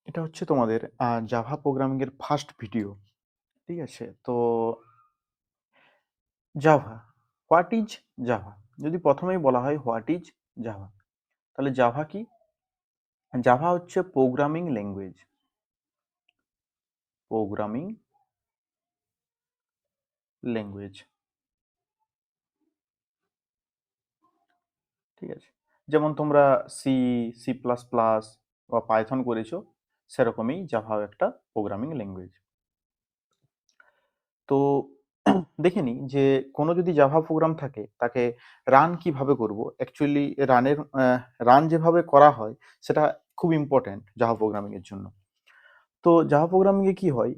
এটা হচ্ছে তোমাদের জাভা প্রোগ্রামিং এর ফার্স্ট ভিডিও। ঠিক আছে? তো জাভা, হোয়াট ইজ জাভা? যদি প্রথমেই বলা হয় হোয়াট ইজ জাভা, তাহলে জাভা কি? জাভা হচ্ছে প্রোগ্রামিং ল্যাঙ্গুয়েজ। Programming language. ঠিক আছে? যেমন তোমরা সি, সি প্লাস প্লাস বা পাইথন করেছো, সেরকমই জাভাও একটা প্রোগ্রামিং ল্যাঙ্গুয়েজ। তো দেখে নিই যে কোনো যদি জাভা প্রোগ্রাম থাকে তাকে রান কিভাবে করব। অ্যাকচুয়ালি রান যেভাবে করা হয় সেটা খুব ইম্পর্ট্যান্ট জাভা প্রোগ্রামিং এর জন্য। তো জাভা প্রোগ্রামিং এ কি হয়,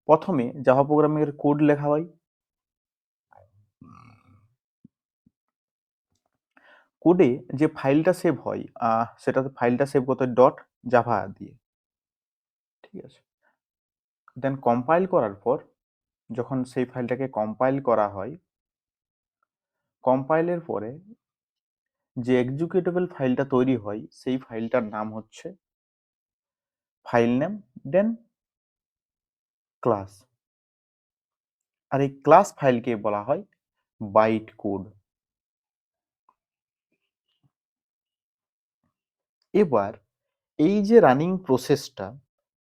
প্রথমে জাভা প্রোগ্রামিং এর কোড লেখা হয়। কোডে যে ফাইলটা সেভ হয় সেটাতে ফাইলটা সেভ করতে হয় ডট জাভা দিয়ে। ঠিক আছে? দেন কম্পাইল করার পর যখন সেই ফাইলটাকে কম্পাইল করা হয়, কম্পাইলের পরে যে এক্সিকিউটেবল ফাইলটা তৈরি হয় সেই ফাইলটার নাম হচ্ছে ফাইল নেম, দেন ক্লাস। আর এই ক্লাস ফাইলকে বলা হয় বাইট কোড। এবার এই যে রানিং প্রসেসটা,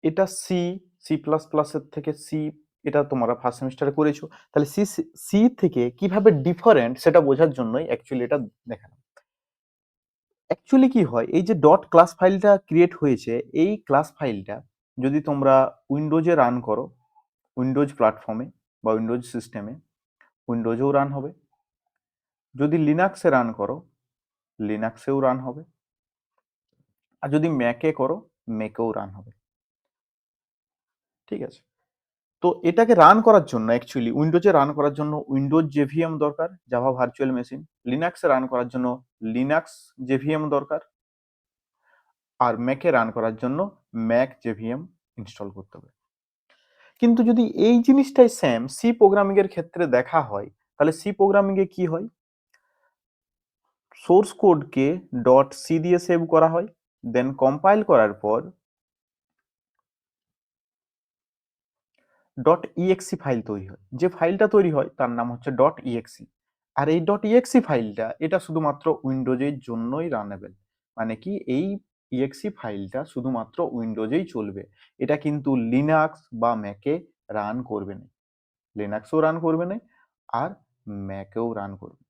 এটা সি, সি প্লাস প্লাস এর থেকে সি, এটা তোমরা ফার্স্ট সেমিস্টারে করেছো। তাহলে সি, সি থেকে কিভাবে ডিফারেন্ট সেটা বোঝার জন্যই অ্যাকচুয়ালি এটা দেখালাম। অ্যাকচুয়ালি কি হয়, এই যে ডট ক্লাস ফাইলটা ক্রিয়েট হয়েছে, এই ক্লাস ফাইলটা যদি তোমরা উইন্ডোজে রান করো, উইন্ডোজ প্ল্যাটফর্মে বা উইন্ডোজ সিস্টেমে, উইন্ডোজেও রান হবে। যদি লিনাক্সে রান করো, লিনাক্সেও রান হবে। আর যদি ম্যাকে করো, ম্যাকেও রান হবে। ঠিক আছে? তো এটাকে রান করার জন্য অ্যাকচুয়ালি উইন্ডোজে রান করার জন্য উইন্ডোজ জেভিএম দরকার, জাভা ভার্চুয়াল মেশিন। লিনাক্সে রান করার জন্য লিনাক্স জেভিএম দরকার। আর ম্যাকে রান করার জন্য ম্যাক জেভিএম ইনস্টল করতে হবে। কিন্তু যদি এই জিনিসটাই সেম সি প্রোগ্রামিং এর ক্ষেত্রে দেখা হয়, তাহলে সি প্রোগ্রামিং এ কি হয়, সোর্স কোডকে ডট সি দিয়ে সেভ করা হয়, দেন কম্পাইল করার পর ডট ইএক্সি ফাইল তৈরি হয়। যে ফাইলটা তৈরি হয় তার নাম হচ্ছে ডট ইএক্সি। আর এই ডট ইএক্সি ফাইলটা এটা শুধুমাত্র উইন্ডোজের জন্যই রানেবল। মানে কি, এই ইএক্সি ফাইলটা শুধুমাত্র উইন্ডোজেই চলবে। এটা কিন্তু লিনাক্স বা ম্যাকে রান করবে না। লিনাক্সও রান করবে না, আর ম্যাকেও রান করবে।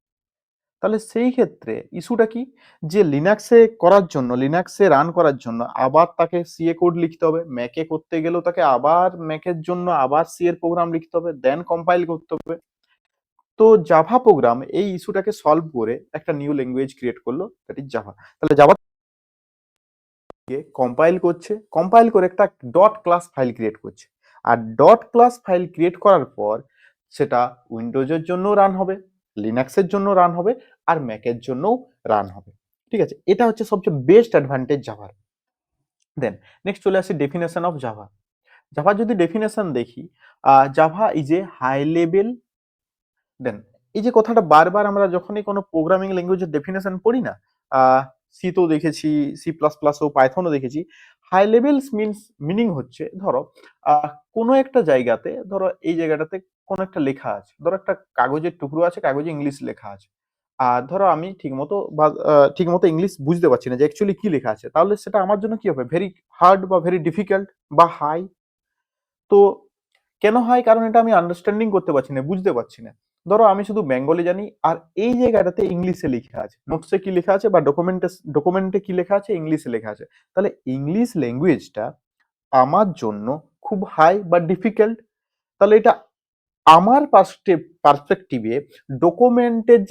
তাহলে সেই ক্ষেত্রে ইস্যুটা কি, যে লিনাক্সে করার জন্য, লিনাক্সে রান করার জন্য আবার তাকে সি এ কোড লিখতে হবে, ম্যাকে করতে গেলেও তাকে আবার ম্যাকের জন্য আবার সি এর প্রোগ্রাম লিখতে হবে, দেন কম্পাইল করতে হবে। তো জাভা প্রোগ্রাম এই ইস্যুটাকে সলভ করে একটা নিউ ল্যাঙ্গুয়েজ ক্রিয়েট করলো, দ্যাট ইজ জাভা। তাহলে জাভা কম্পাইল করছে, কম্পাইল করে একটা ডট ক্লাস ফাইল ক্রিয়েট করছে। আর ডট ক্লাস ফাইল ক্রিয়েট করার পর সেটা উইন্ডোজের জন্য রান হবে, লিনাক্সের জন্য রান হবে, আর ম্যাকের জন্যও রান হবে। ঠিক আছে? এটা হচ্ছে সবচেয়ে বেস্ট অ্যাডভান্টেজ জাভার। দেন নেক্সট চলে আসি ডেফিনেশন অফ জাভা। জাভা যদি ডেফিনেশন দেখি, Java is a high level. Then এই যে কথাটা বারবার আমরা যখনই কোনো প্রোগ্রামিং ল্যাঙ্গুয়েজের ডেফিনেশন পড়ি না, সি তো দেখেছি, সি প্লাস প্লাস ও পাইথনও দেখেছি। হাই লেভেলস মিনস, মিনিং হচ্ছে ধরো কোনো একটা জায়গাতে, ধরো এই জায়গাটাতে কোনো একটা লেখা আছে, ধরো একটা কাগজের টুকরো আছে, কাগজে ইংলিশ লেখা আছে। আর ধরো আমি ঠিকমতো বা ঠিকমতো ইংলিশ বুঝতে পারছি না যে অ্যাকচুয়ালি কি লেখা আছে, তাহলে সেটা আমার জন্য কি হবে, ভেরি হার্ড বা ভেরি ডিফিকাল্ট বা হাই। তো কেন হয়, কারণ এটা আমি আন্ডারস্ট্যান্ডিং করতে পারছি না, বুঝতে পারছি না। ধরো আমি শুধু বেঙ্গলি জানি, আর এই জায়গাটাতে ইংলিশে লেখা আছে, নোটসে কি লেখা আছে বা ডকুমেন্টে কি লেখা আছে, ইংলিশে লেখা আছে। তাহলে ইংলিশ ল্যাঙ্গুয়েজটা আমার জন্য খুব হাই বা ডিফিকাল্ট। তাহলে এটা আমার পার্সপেক্টিভে ডকুমেন্টের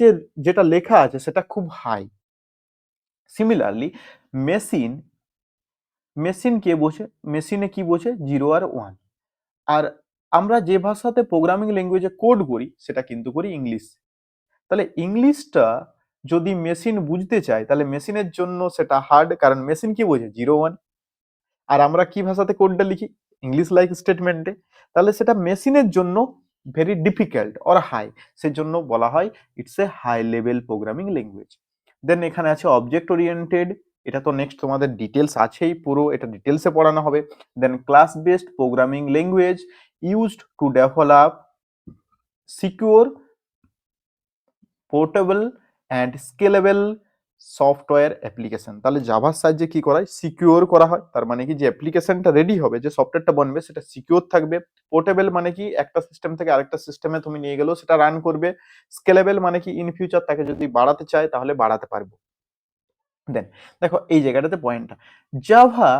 যেটা লেখা আছে সেটা খুব হাই। সিমিলারলি মেশিন, মেশিন কে বোঝে, মেশিনে কি বোঝে, জিরো আর ওয়ান। আর আমরা যে ভাষাতে প্রোগ্রামিং ল্যাঙ্গুয়েজে কোড করি সেটা কিন্তু করি ইংলিশ। তাহলে ইংলিশটা যদি মেশিন বুঝতে চায়, তাহলে মেশিনের জন্য সেটা হার্ড, কারণ মেশিন কি বোঝে, জিরো ওয়ান। আর আমরা কি ভাষাতে কোডটা লিখি, ইংলিশ লাইক স্টেটমেন্টে। তাহলে সেটা মেশিনের জন্য ভেরি ডিফিকাল্ট অর হাই, সেজন্য বলা হয় it's a high level programming language. Then এখানে আছে অবজেক্ট ওরিয়েন্টেড, এটা তো নেক্সট তোমাদের ডিটেলস আছেই, পুরো এটা ডিটেলসে পড়ানো হবে। Then class based programming language used to develop secure, portable and scalable software application. তাহলে জাভার সাহায্যে কি করা হয়, সিকিউর করা হয়। তার মানে কি যে অ্যাপ্লিকেশনটা রেডি হবে, যে সফটওয়্যারটা বনবে সেটা সিকিউর থাকবে। পোর্টেবল মানে কি একটা সিস্টেম থেকে আরেকটা সিস্টেমে তুমি নিয়ে গেলেও সেটা রান করবে। স্কেলেবল মানে কি ইন ফিউচার তাকে যদি বাড়াতে চায় তাহলে বাড়াতে পারবো। দেন দেখো এই জায়গাটাতে পয়েন্টটা, Java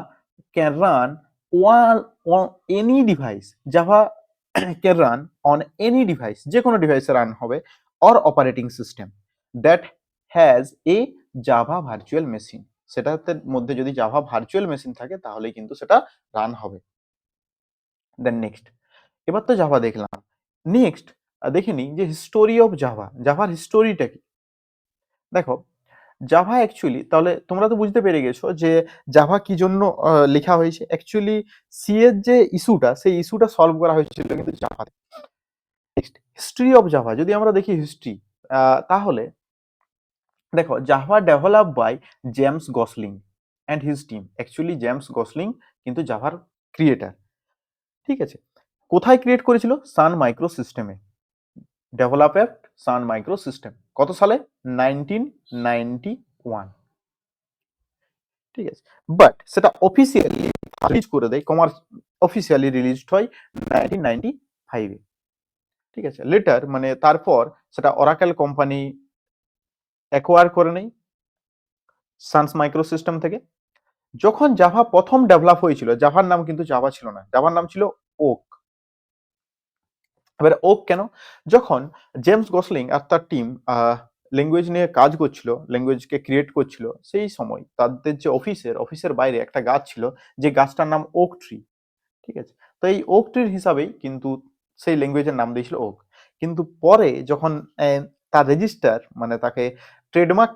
can run on any device, Java can run on any device, যে কোনো ডিভাইসে রান হবে, or operating system that has a Java virtual machine, সেটাতে মধ্যে যদি জাভা ভার্চুয়াল মেশিন থাকে তাহলে কিন্তু সেটা রান হবে। দেন নেক্সট, এবার তো জাভা দেখলাম, নেক্সট দেখে নিই যে হিস্টোরি অফ জাভা, জাভার হিস্টোরিটা কি। দেখো জাভা অ্যাকচুয়ালি, তাহলে তোমরা তো বুঝতে পেরে গেছো যে জাভা কি জন্য লেখা হয়েছে। অ্যাকচুয়ালি সি এর যে ইস্যুটা, সেই ইস্যুটা সলভ করা হয়েছিল কিন্তু জাভাতে। নেক্সট হিস্ট্রি অফ জাভা, যদি আমরা দেখি হিস্ট্রি, তাহলে দেখো Java develop by James Gosling and his team. Actually James Gosling কিন্তু জাভার ক্রিয়েটার, ঠিক আছে। কোথায় ক্রিয়েট করেছিল, সান মাইক্রো সিস্টেমে, ডেভেলপড সান মাইক্রো সিস্টেম, কত সালে, 1991, ঠিক আছে। বাট সেটা অফিসিয়ালি রিলিজ করে দেয়, অফিসিয়ালি রিলিজড হয় 1995-এ, ঠিক আছে। লেটার মানে তারপর সেটা অরাকেল কোম্পানি অ্যাকোয়ার করে নেয় সানস মাইক্রো সিস্টেম থেকে। যখন জাভা প্রথম ডেভেলপ হয়েছিল, জাভার নাম কিন্তু জাভা ছিল না, জাভার নাম ছিল ওক। এবার ওক কেন, যখন জেমস গসলিং আর তার টিম ল্যাঙ্গুয়েজ নিয়ে কাজ করছিল, ল্যাঙ্গুয়েজকে ক্রিয়েট করছিল, সেই সময় তাদের যে অফিসের বাইরে একটা গাছ ছিল, যে গাছটার নাম ওক ট্রি, ঠিক আছে। তো এই ওক ট্রির হিসাবেই কিন্তু সেই ল্যাঙ্গুয়েজের নাম দিয়েছিল ওক। কিন্তু পরে যখন তার রেজিস্টার মানে তাকে ট্রেডমার্ক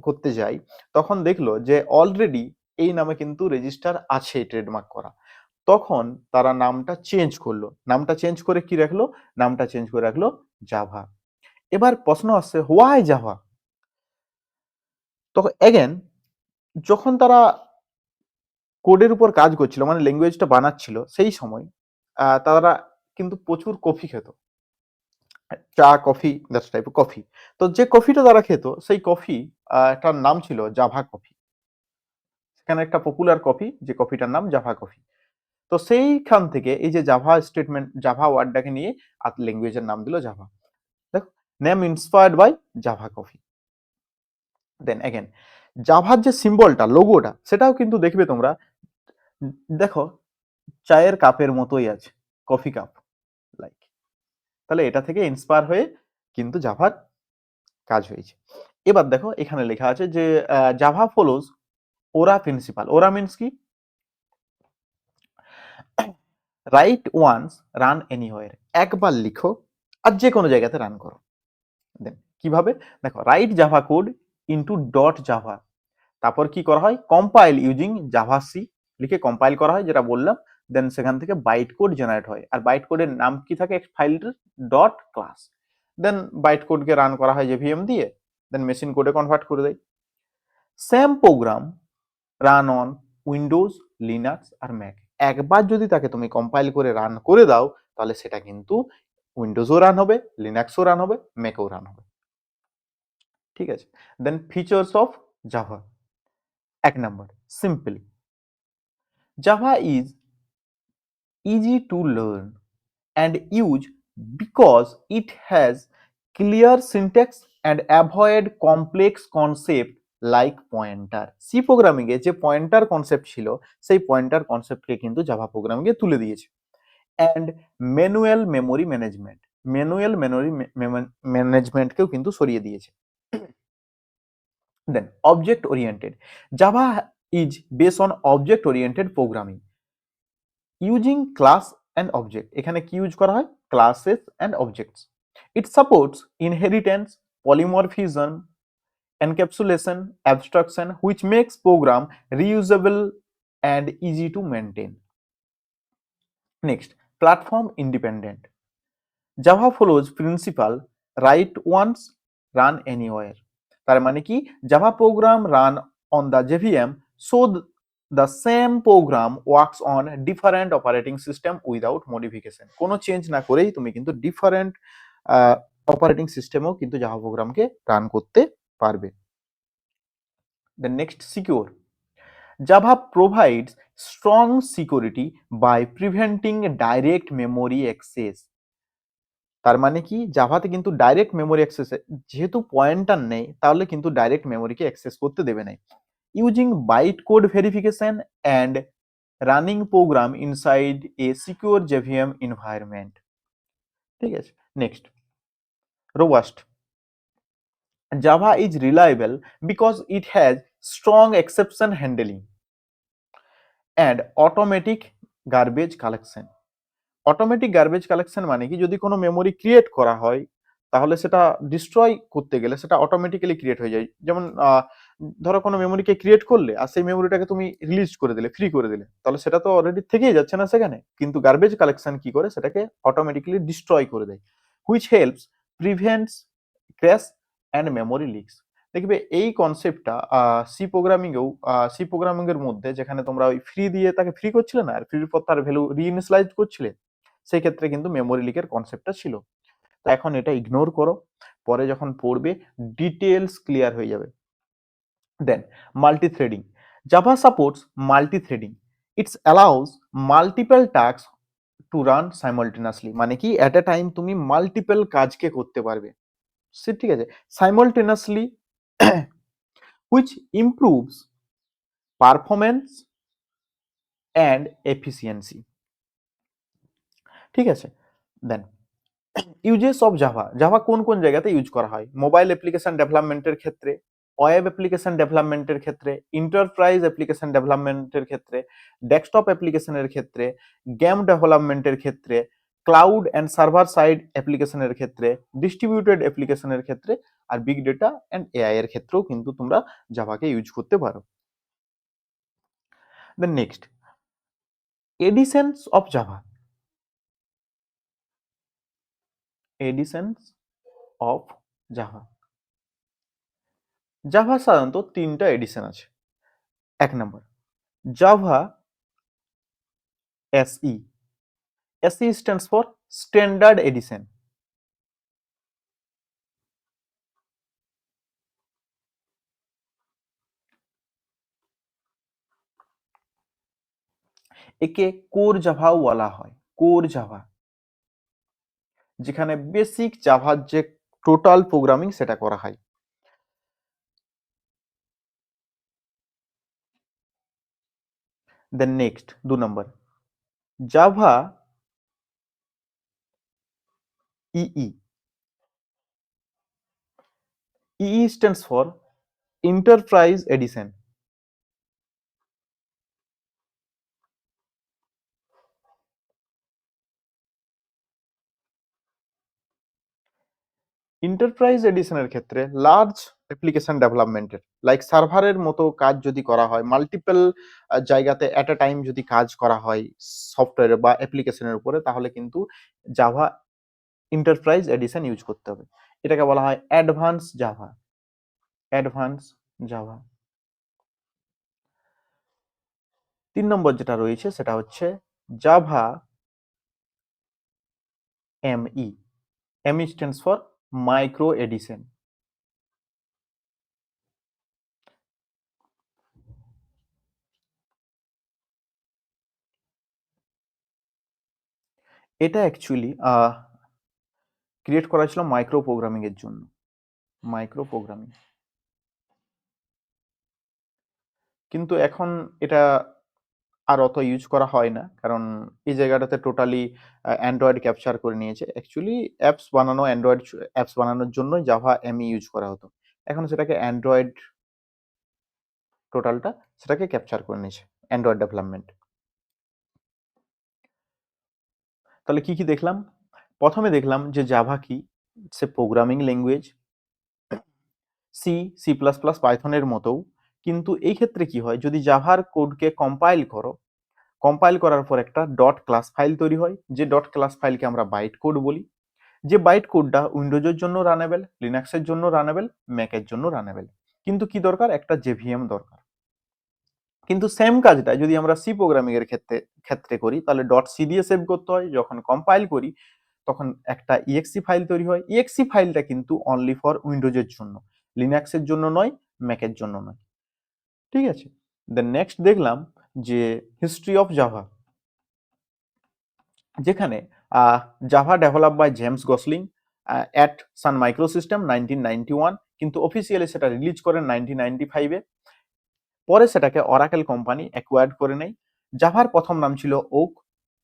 করতে যাই, তখন দেখলো যে অলরেডি এই নামে কিন্তু রেজিস্টার আছে ট্রেডমার্ক করা। তখন তারা নামটা চেঞ্জ করলো, নামটা চেঞ্জ করে কি রাখলো, নামটা চেঞ্জ করে রাখলো জাভা। এবার প্রশ্ন আসছে হোয়াই জাভা। তখন এগেন যখন তারা কোডের উপর কাজ করছিল, মানে ল্যাঙ্গুয়েজটা বানাচ্ছিল, সেই সময় তারা কিন্তু প্রচুর কফি খেত, চা কফি, দ্যাটস টাইপ কফি। তো যে কফিটা তারা খেত, সেই কফি টার নাম ছিল জাভা কফি। সেখানে একটা পপুলার কফি, যে কফিটার নাম জাভা কফি। তো সেইখান থেকে এই যে জাভা স্টেটমেন্ট, জাভা ওয়ার্ডটাকে নিয়ে আর ল্যাঙ্গুয়েজের নাম দিল জাভা। দেখো name inspired by Java coffee. Then again জাভার যে সিম্বলটা, লোগোটা, সেটাও কিন্তু দেখবে তোমরা, দেখো চায়ের কাপের মতোই আছে, কফি কাপ লাইক। তাহলে এটা থেকে ইন্সপায়ার হয়ে কিন্তু জাভার কাজ হয়েছে। এবার দেখো এখানে লেখা আছে যে জাভা ফলোজ ওরা প্রিন্সিপাল। ওরা মিন্স কি, রাইট ওয়ান্স রান এনিওয়ার, একবার লিখো আর যে কোনো জায়গাতে রান করো। দেন কিভাবে, দেখো right Java code into dot Java, তারপর কি করা হয়, কম্পাইল ইউজিং জাভা সি, লিখে কম্পাইল করা হয় যেটা বললাম। দেন সেখান থেকে বাইট কোড জেনারেট হয়, আর বাইট কোডের নাম কি থাকে, ফাইলটার ডট ক্লাস। দেন বাইট কোডকে রান করা হয় জেভিএম দিয়ে, দেন মেশিন কোডে কনভার্ট করে দেয়। Same program run on Windows, Linux আর ম্যাক। একবার যদি তাকে তুমি কম্পাইল করে রান করে দাও, তাহলে সেটা কিন্তু উইন্ডোজও রান হবে, লিনাক্সও রান হবে, ম্যাকও রান হবে, ঠিক আছে। দেন ফিচার্স অফ জাভা, এক নম্বর simple, Java is easy to learn and use because it has clear syntax and avoid complex concept like pointer. C programming এ যে পয়েন্টার কনসেপ্ট ছিল, সেই পয়েন্টার কনসেপ্টকে কিন্তু জাভা প্রোগ্রামিং এ তুলে দিয়েছে। And manual memory management, manual memory ম্যানেজমেন্টকেও কিন্তু সরিয়ে দিয়েছে। Then object oriented, Java is base on object oriented programming using class and object. এখানে কি ইউজ করা হয়, classes and objects. It supports inheritance, polymorphism, encapsulation, abstraction, which makes program reusable and easy to maintain. Next, platform independent. Java follows principle write once, run anywhere. তার মানে কি, Java program run on the JVM, so the same program works on different operating system without modification. কোনো change না করেই তুমি কিন্তু different operating সিস্টেমেও কিন্তু Java প্রোগ্রামকে run করতে পারবে। The next, secure. Java provides strong security by preventing direct memory access. তার মানে কি, জাভাতে কিন্তু ডাইরেক্ট মেমোরি অ্যাক্সেস, যেহেতু পয়েন্টার নেই তাহলে কিন্তু ডাইরেক্ট মেমোরিকে অ্যাক্সেস করতে দেবে না, using byte code verification and running program inside a secure JVM environment. ঠিক আছে, next, robust. Java is reliable because it has strong exception handling and automatic garbage collection. Automatic garbage collection মানে কি, যদি কোনো memory create করা হয় তাহলে সেটা ডিস্ট্রয় করতে গেলে সেটা অটোমেটিক্যালি ক্রিয়েট হয়ে যায়। যেমন ধরো কোনো মেমোরিকে ক্রিয়েট করলে আর সেই মেমোরিটাকে তুমি রিলিজ করে দিলে, ফ্রি করে দিলে, তাহলে সেটা তো অলরেডি থেকেই যাচ্ছে না সেখানে, কিন্তু গার্বেজ কালেকশন কি করে, সেটাকে অটোমেটিক্যালি ডিস্ট্রয় করে দেয়, which helps prevents crash and memory leaks. দেখবে এই কনসেপ্টটা সি প্রোগ্রামিং এর মধ্যে, যেখানে তোমরা ওই ফ্রি দিয়ে তাকে ফ্রি করছিলে না, আর ফ্রির পর তার ভ্যালু রিইনিশিয়ালাইজ করছিলে, সেই ক্ষেত্রে কিন্তু মেমোরি লিকের কনসেপ্টটা ছিল। তো এখন এটা ইগনোর করো, পরে যখন পড়বে ডিটেলস ক্লিয়ার হয়ে যাবে। Then multithreading. Java supports multithreading. It's allows multiple task to run simultaneously. মানে কি, অ্যাট এ টাইম তুমি মাল্টিপল কাজকে করতে পারবে, ঠিক আছে, simultaneously, which improves performance and efficiency. ঠিক আছে, then uses of Java. Java কোন কোন জায়গাতে ইউজ করা হয়? মোবাইল অ্যাপ্লিকেশন ডেভেলপমেন্টের ক্ষেত্রে, ওয়েব অ্যাপ্লিকেশন ডেভেলপমেন্টের ক্ষেত্রে, এন্টারপ্রাইজ অ্যাপ্লিকেশন ডেভেলপমেন্টের ক্ষেত্রে, ডেস্কটপ অ্যাপ্লিকেশনের ক্ষেত্রে, গেম ডেভেলপমেন্টের ক্ষেত্রে, ক্লাউড অ্যান্ড সার্ভার সাইড অ্যাপ্লিকেশনের ক্ষেত্রে, ডিস্ট্রিবিউটেড অ্যাপ্লিকেশনের ক্ষেত্রে, আর বিগ ডেটা অ্যান্ড এআই এর ক্ষেত্রেও কিন্তু তোমরা জাভাকে ইউজ করতে পারো। Then next, editions of Java. Editions of Java. Java সাধারণত তিনটা এডিশন আছে। এক নম্বর, Java SE. SE stands for standard edition. একে কোর জাভাও বলা হয়, কোর জাভা, যেখানে বেসিক জাভার যে টোটাল প্রোগ্রামিং সেটা করা হয়। দেন নেক্সট, 2 নম্বর, Java EE. EE stands for enterprise edition. Enterprise এডিশনের ক্ষেত্রে লার্জ অ্যাপ্লিকেশন ডেভেলপমেন্টের, লাইক সার্ভারের মতো কাজ যদি করা হয়, মাল্টিপল জায়গাতে অ্যাট এ টাইম যদি কাজ করা হয় সফটওয়্যার বা অ্যাপ্লিকেশনের উপরে, তাহলে কিন্তু জাভা এন্টারপ্রাইজ এডিশন ইউজ করতে হবে। এটাকে বলা হয় অ্যাডভান্স জাভা, অ্যাডভান্স জাভা। 3 নম্বর যেটা রয়েছে সেটা হচ্ছে Java ME. ME stands for micro edition. এটা অ্যাকচুয়ালি ক্রিয়েট করা ছিল মাইক্রো প্রোগ্রামিং এর জন্য, মাইক্রো প্রোগ্রামিং। কিন্তু এখন এটা আর অত ইউজ করা হয় না, কারণ এই জায়গাটাতে টোটালি অ্যান্ড্রয়েড ক্যাপচার করে নিয়েছে। অ্যাকচুয়ালি অ্যাপস বানানো, অ্যান্ড্রয়েড অ্যাপস বানানোর জন্যই জাভা এমই ইউজ করা হতো, এখন সেটাকে অ্যান্ড্রয়েড টোটালটা সেটাকে ক্যাপচার করে নিয়েছে, অ্যান্ড্রয়েড ডেভেলপমেন্ট। তাহলে কি কি দেখলাম? প্রথমে দেখলাম যে জাভা কি, সে programming language, C, C plus plus, পাইথনের মতোও। কিন্তু এই ক্ষেত্রে কি হয়, যদি জাভার কোডকে কম্পাইল করো, কম্পাইল করার পর একটা ডট ক্লাস ফাইল তৈরি হয়, যে ডট ক্লাস ফাইলকে আমরা বাইট কোড বলি, যে বাইট কোডটা উইন্ডোজের জন্য রানেবল, লিনাক্সের জন্য রানেবল, ম্যাকের জন্য রানেবল। কিন্তু কি দরকার, একটা জেভিএম দরকার। কিন্তু সেম কাজটা যদি আমরা সি প্রোগ্রামিং এর ক্ষেত্রে করি তাহলে ডট সি দিয়ে সেভ করতে হয়। যখন কম্পাইল করি তখন একটা ইএক্সি ফাইল তৈরি হয়। ইএক্সি ফাইলটা কিন্তু অনলি ফর উইন্ডোজের জন্য, লিনাক্সের জন্য নয়, ম্যাকের জন্য নয়। ঠিক আছে, দেন নেক্সট দেখলাম যে হিস্ট্রি অফ জাভা, যেখানে Java develop by James Gosling at Sun Microsystem 1991, কিন্তু অফিসিয়ালি সেটা রিলিজ করেন 1995-এ। পরে সেটাকে অরাকেল কোম্পানি অ্যাকোয়ার্ড করে নেয়। জাভার প্রথম নাম ছিল ওক,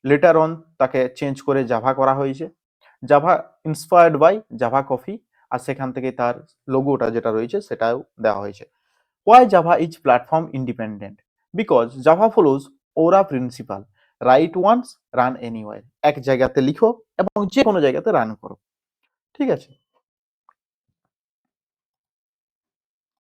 লেটার অন তাকে চেঞ্জ করে জাভা করা হয়েছে। Java inspired by Java coffee, আর সেখান থেকে তার লোগোটা যেটা রয়েছে সেটাও দেওয়া হয়েছে। Why Java is platform independent? Because Java follows ORA principle. Write once, run anywhere. এক জায়গাতে লিখো এবং যে কোনো জায়গাতে রান করো। ঠিক আছে,